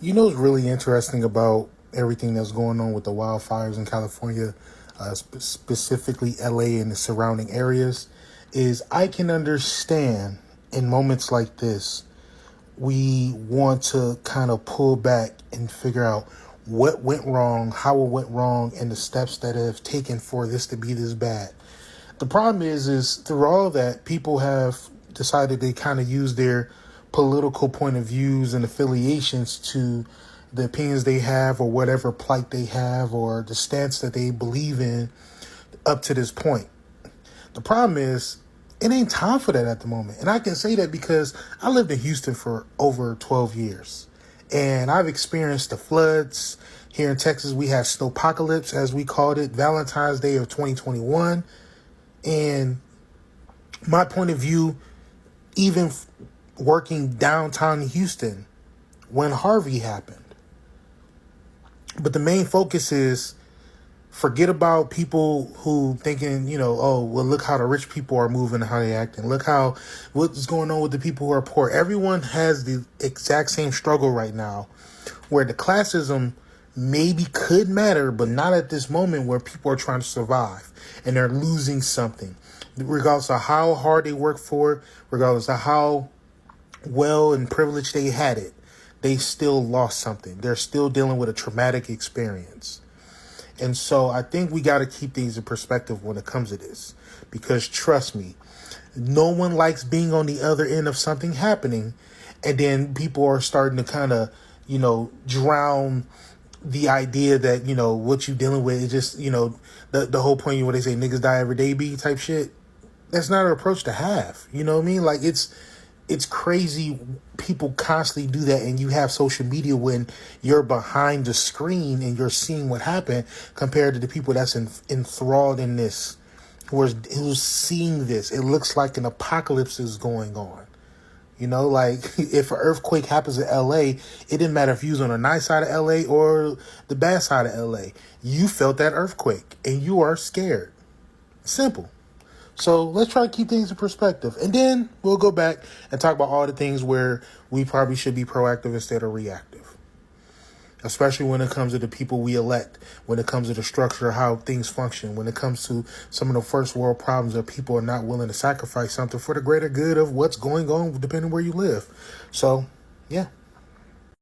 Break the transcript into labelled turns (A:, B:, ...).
A: You know what's really interesting about everything that's going on with the wildfires in California, specifically LA and the surrounding areas, is I can understand in moments like this, we want to kind of pull back and figure out what went wrong, how it went wrong, and the steps that have taken for this to be this bad. The problem is through all of that, people have decided they kind of use their political point of views and affiliations to the opinions they have or whatever plight they have or the stance that they believe in up to this point. The problem is it ain't time for that at the moment. And I can say that because I lived in Houston for over 12 years. And I've experienced the floods. Here in Texas, we had snowpocalypse, as we called it, Valentine's Day of 2021. And my point of view, even working downtown Houston when Harvey happened. But the main focus is forget about people who thinking, oh, well, look how the rich people are moving and how they acting. Look how what's going on with the people who are poor. Everyone has the exact same struggle right now where the classism maybe could matter, but not at this moment where people are trying to survive and they're losing something. Regardless of how hard they work for it, regardless of how well and privileged they had it, they still lost something. They're still dealing with a traumatic experience. And so I think we got to keep things in perspective when it comes to this. Because trust me, no one likes being on the other end of something happening. And then people are starting to kind of, drown the idea that, what you dealing with is just, the whole point where they say niggas die every day be type shit. That's not an approach to have. You know what I mean? Like it's crazy people constantly do that, and you have social media when you're behind the screen and you're seeing what happened compared to the people that's enthralled in this, who's seeing this. It looks like an apocalypse is going on. Like if an earthquake happens in LA, it didn't matter if you was on the nice side of LA or the bad side of LA. You felt that earthquake and you are scared. Simple. So let's try to keep things in perspective. And then we'll go back and talk about all the things where we probably should be proactive instead of reactive. Especially when it comes to the people we elect, when it comes to the structure of how things function, when it comes to some of the first world problems that people are not willing to sacrifice something for the greater good of what's going on, depending where you live. So, yeah.